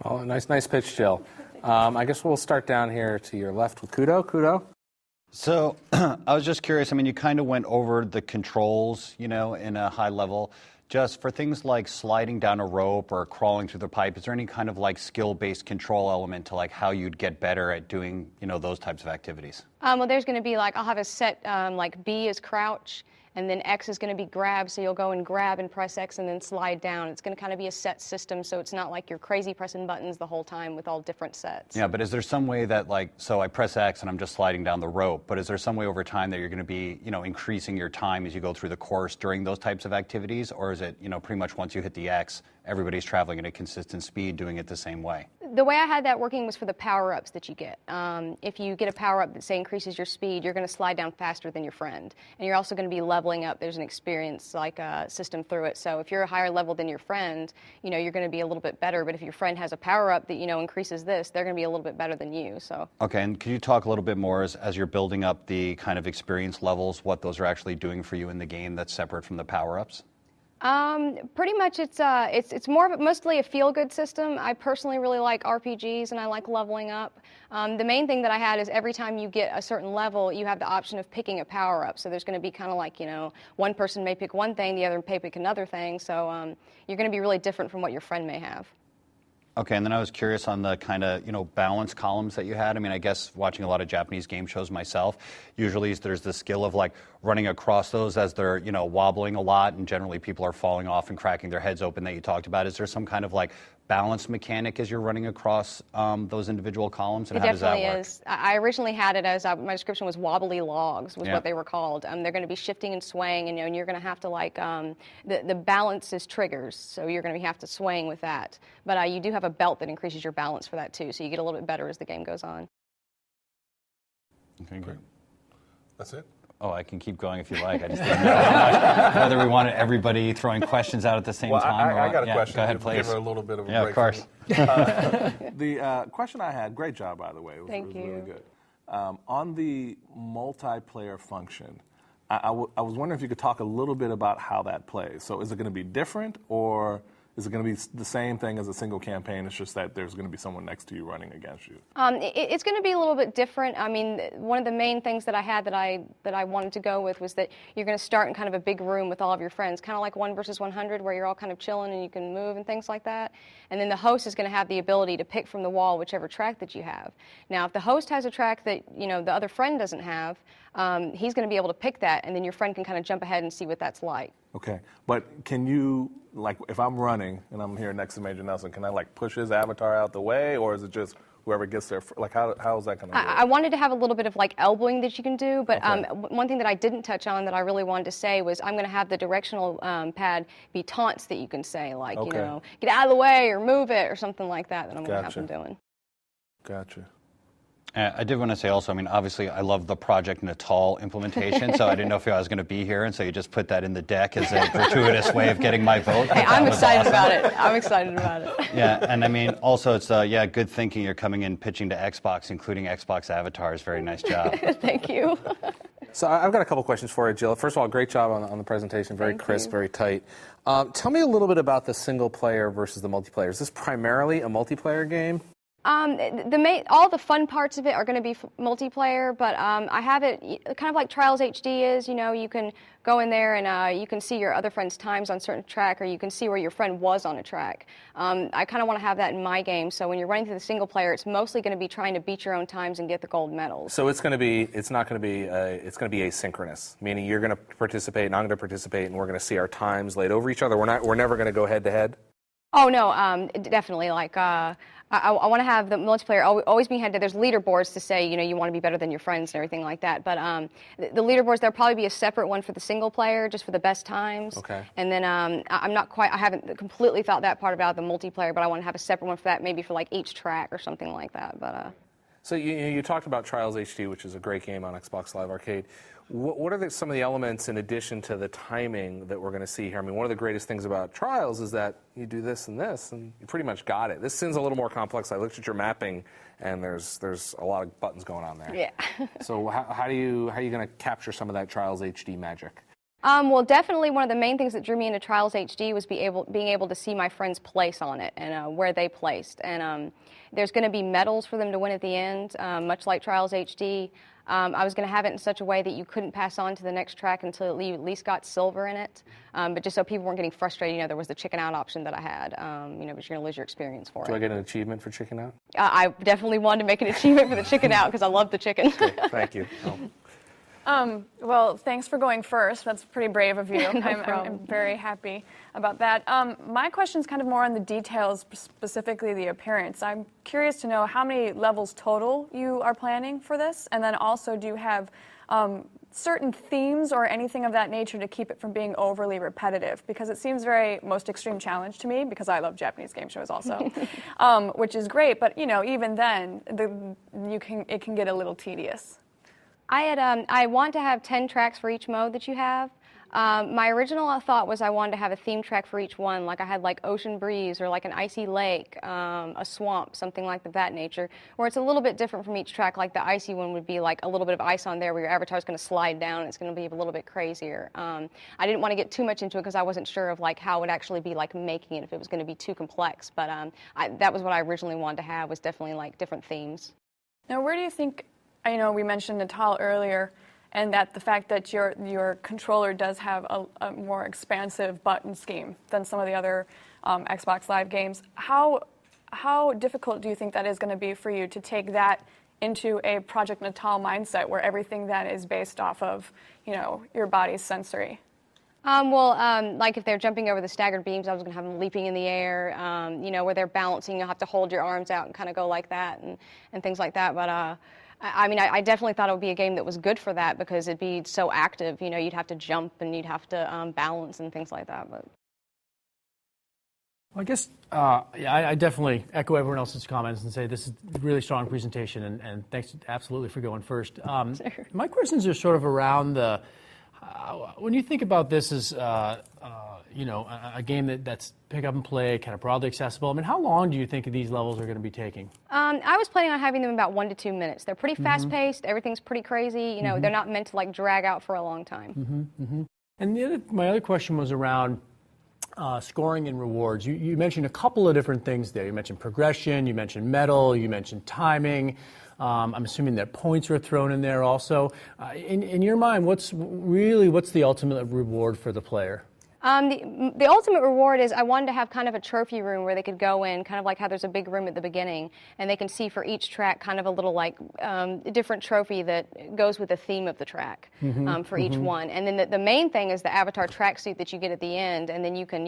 Well, nice pitch, Jill. I guess we'll start down here to your left with Kudo. Kudo? So I was just curious. I mean, you kind of went over the controls, in a high level. Just for things like sliding down a rope or crawling through the pipe, is there any kind of like skill-based control element to like how you'd get better at doing, those types of activities? Well, there's going to be I'll have a set, like B is crouch, and then X is going to be grab, so you'll go and grab and press X and then slide down. It's going to kind of be a set system, so it's not like you're crazy pressing buttons the whole time with all different sets. Yeah, but is there some way that so I press X and I'm just sliding down the rope, but is there some way over time that you're going to be, increasing your time as you go through the course during those types of activities? Or is it, pretty much once you hit the X, everybody's traveling at a consistent speed, doing it the same way? The way I had that working was for the power-ups that you get. If you get a power-up that, say, increases your speed, you're going to slide down faster than your friend. And you're also going to be leveling up. There's an experience, system through it. So if you're a higher level than your friend, you're going to be a little bit better. But if your friend has a power-up that, increases this, they're going to be a little bit better than you. So. Okay, and could you talk a little bit more as you're building up the kind of experience levels, what those are actually doing for you in the game that's separate from the power-ups? Pretty much it's more of mostly a feel-good system. I personally really like RPGs and I like leveling up. The main thing that I had is every time you get a certain level, you have the option of picking a power-up. So there's going to be kind of one person may pick one thing, the other may pick another thing. So you're going to be really different from what your friend may have. Okay, and then I was curious on the kind of, balance columns that you had. I mean, I guess watching a lot of Japanese game shows myself, usually there's the skill of running across those as they're, wobbling a lot, and generally people are falling off and cracking their heads open that you talked about. Is there some kind of balance mechanic as you're running across those individual columns, and how does that work? It definitely is. I originally had it as, my description was wobbly logs, was what they were called. They're going to be shifting and swaying, and you're going to have to the balance is triggers, so you're going to have to swaying with that. But you do have a belt that increases your balance for that too, so you get a little bit better as the game goes on. Okay, great. That's it? Oh, I can keep going if you like. I just didn't know how much, whether we wanted everybody throwing questions out at the same time. I got a question. Go ahead, please. Give her a little bit of a break. Of course. The question I had, great job, by the way. It was really good. On the multiplayer function, I was wondering if you could talk a little bit about how that plays. So is it going to be different, or is it going to be the same thing as a single campaign? It's just that there's going to be someone next to you running against you. It's going to be a little bit different. I mean, one of the main things that I had that I wanted to go with was that you're going to start in kind of a big room with all of your friends, kind of like 1 versus 100, where you're all kind of chilling and you can move and things like that. And then the host is going to have the ability to pick from the wall whichever track that you have. Now, if the host has a track that the other friend doesn't have, he's going to be able to pick that, and then your friend can kind of jump ahead and see what that's like. Okay, but can you, if I'm running and I'm here next to Major Nelson, can I push his avatar out the way, or is it just whoever gets there? How is that going to work? I wanted to have a little bit of elbowing that you can do, but okay. One thing that I didn't touch on that I really wanted to say was I'm going to have the directional pad be taunts that you can say, okay. Get out of the way or move it or something like that I'm going to have them doing. Gotcha. I did want to say also, I mean, obviously, I love the Project Natal implementation, so I didn't know if I was going to be here, and so you just put that in the deck as a gratuitous way of getting my vote. Hey, I'm excited about it. I'm excited about it. Yeah, and I mean, also, it's, good thinking. You're coming in pitching to Xbox, including Xbox avatars. Very nice job. Thank you. So I've got a couple questions for you, Jill. First of all, great job on the presentation. Very crisp, very tight. Tell me a little bit about the single player versus the multiplayer. Is this primarily a multiplayer game? All the fun parts of it are going to be multiplayer, but I have it kind of like Trials HD is. You can go in there and you can see your other friend's times on certain track, or you can see where your friend was on a track. I kind of want to have that in my game, so when you're running through the single player, it's mostly going to be trying to beat your own times and get the gold medals. So it's going to be asynchronous, meaning you're going to participate and I'm going to participate, and we're going to see our times laid over each other. We're never going to go head to head. Oh no, definitely. I want to have the multiplayer always being head to. There's leaderboards to say, you want to be better than your friends and everything like that. But the leaderboards, there'll probably be a separate one for the single player, just for the best times. Okay. And then I haven't completely thought that part about the multiplayer, but I want to have a separate one for that, maybe for each track or something like that. But So you talked about Trials HD, which is a great game on Xbox Live Arcade. What are some of the elements in addition to the timing that we're going to see here? I mean, one of the greatest things about Trials is that you do this and this, and you pretty much got it. This seems a little more complex. I looked at your mapping, and there's a lot of buttons going on there. Yeah. So how are you going to capture some of that Trials HD magic? Well, definitely one of the main things that drew me into Trials HD was being able to see my friends place on it and where they placed. And there's going to be medals for them to win at the end, much like Trials HD. I was going to have it in such a way that you couldn't pass on to the next track until you at least got silver in it. But just so people weren't getting frustrated, there was the chicken out option that I had, but you're going to lose your experience for it. Do I get an achievement for chicken out? I definitely wanted to make an achievement for the chicken out because I love the chicken. Thank you. Well, thanks for going first. That's pretty brave of you. No I'm problem. very happy about that. My question's kind of more on the details, specifically the appearance. I'm curious to know how many levels total you are planning for this, and then also do you have certain themes or anything of that nature to keep it from being overly repetitive? Because it seems very Most Extreme Challenge to me, because I love Japanese game shows also, which is great. But even then, it can get a little tedious. I want to have 10 tracks for each mode that you have. My original thought was I wanted to have a theme track for each one, like I had like Ocean Breeze or like an icy lake, a swamp, something like that nature, where it's a little bit different from each track. Like the icy one would be like a little bit of ice on there where your avatar is going to slide down and it's going to be a little bit crazier. I didn't want to get too much into it because I wasn't sure of like how it would actually be like making it, if it was going to be too complex. But that was what I originally wanted to have, was definitely like different themes. Now, where do you think, we mentioned Natal earlier, and that the fact that your controller does have a more expansive button scheme than some of the other Xbox Live games. How difficult do you think that is going to be for you to take that into a Project Natal mindset where everything then is based off of, your body's sensory? Like if they're jumping over the staggered beams, I was going to have them leaping in the air, where they're balancing, you'll have to hold your arms out and kind of go like that and things like that. But I definitely thought it would be a game that was good for that because it'd be so active. You'd have to jump and you'd have to balance and things like that. But Well, I guess, I definitely echo everyone else's comments and say this is a really strong presentation, and thanks absolutely for going first. Sure. My questions are sort of around when you think about this as, a game that's pick up and play, kind of broadly accessible, I mean, how long do you think these levels are going to be taking? I was planning on having them about 1 to 2 minutes. They're pretty fast-paced. Everything's pretty crazy. They're not meant to like drag out for a long time. And my other question was around scoring and rewards. You mentioned a couple of different things there. You mentioned progression, you mentioned medal, you mentioned timing. I'm assuming that points are thrown in there also. In your mind, what's the ultimate reward for the player? The ultimate reward is I wanted to have kind of a trophy room where they could go in, kind of like how there's a big room at the beginning, and they can see for each track kind of a little like different trophy that goes with the theme of the track for each one. And then the main thing is the avatar tracksuit that you get at the end, and then you can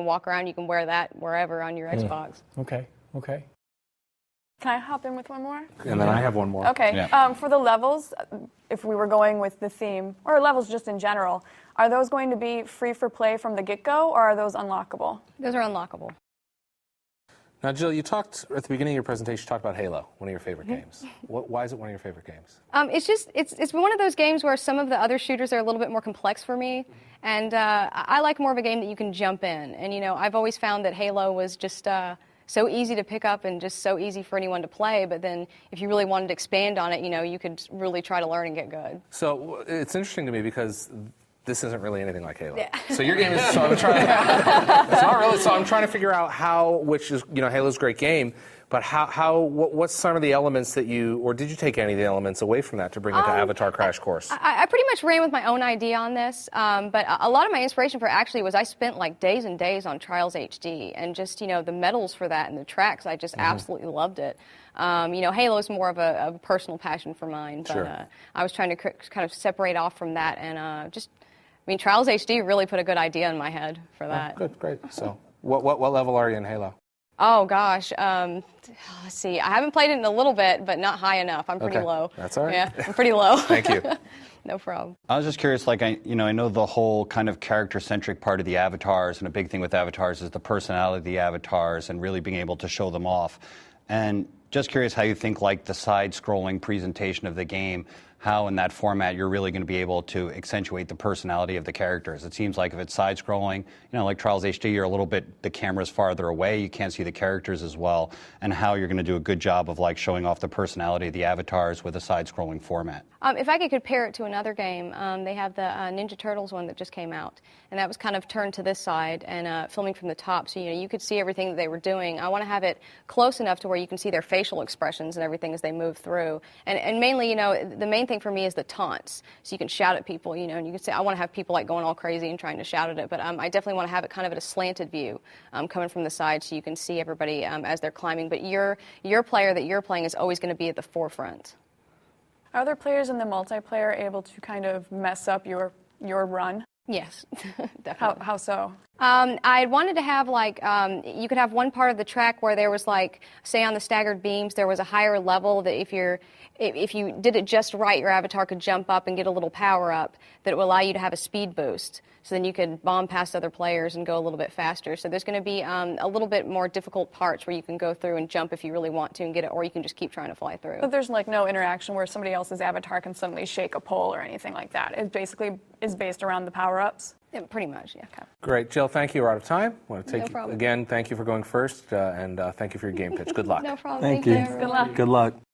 walk around, you can wear that wherever on your Xbox. Okay. Can I hop in with one more? And then I have one more. Okay. Yeah. For the levels, if we were going with the theme, or levels just in general, are those going to be free for play from the get-go, or are those unlockable? Those are unlockable. Now, Jill, you talked at the beginning of your presentation. You talked about Halo, one of your favorite games. Why is it one of your favorite games? It's one of those games where some of the other shooters are a little bit more complex for me, and I like more of a game that you can jump in. And I've always found that Halo was just so easy to pick up and just so easy for anyone to play. But then, if you really wanted to expand on it, you could really try to learn and get good. So it's interesting to me because this isn't really anything like Halo. Yeah. So your game is. So I'm trying. It's not really. So I'm trying to figure out which is Halo's a great game, but what's some of the elements that or did you take any of the elements away from that to bring into Avatar Crash Course? I pretty much ran with my own idea on this, but a lot of my inspiration for it actually was I spent like days and days on Trials HD, and just the medals for that and the tracks, I just absolutely loved it. Halo is more of a personal passion for mine, but Sure. I was trying to kind of separate off from that and Trials HD really put a good idea in my head for that. Good, great. So what level are you in Halo? Oh gosh, let's see. I haven't played it in a little bit, but not high enough. I'm pretty low. That's all right. Yeah, I'm pretty low. Thank you. No problem. I was just curious, I know the whole kind of character-centric part of the avatars, and a big thing with avatars is the personality of the avatars and really being able to show them off. And just curious how you think the side-scrolling presentation of the game how in that format you're really going to be able to accentuate the personality of the characters. It seems like if it's side-scrolling, like Trials HD, you're a little bit, the camera's farther away, you can't see the characters as well, and how you're going to do a good job of like showing off the personality of the avatars with a side-scrolling format. If I could compare it to another game, they have the Ninja Turtles one that just came out, and that was kind of turned to this side and filming from the top, so you could see everything that they were doing. I want to have it close enough to where you can see their facial expressions and everything as they move through. And mainly, the main thing for me is the taunts, so you can shout at people, and you can say, I want to have people like going all crazy and trying to shout at it, but I definitely want to have it kind of at a slanted view, coming from the side, so you can see everybody as they're climbing. But your player that you're playing is always going to be at the forefront. Are other players in the multiplayer able to kind of mess up your run? Yes, definitely. How so? I wanted to have you could have one part of the track where there was say on the staggered beams, there was a higher level that if you did it just right, your avatar could jump up and get a little power up that would allow you to have a speed boost. So then you could bomb past other players and go a little bit faster. So there's going to be a little bit more difficult parts where you can go through and jump if you really want to and get it, or you can just keep trying to fly through. But there's no interaction where somebody else's avatar can suddenly shake a pole or anything like that. It basically is based around the power-ups? Yeah, pretty much, yeah. Okay. Great. Jill, thank you. We're out of time. I want to take No problem. again, thank you for going first, and thank you for your game pitch. Good luck. No problem. Thank Thank you. everyone. Good luck. Good luck.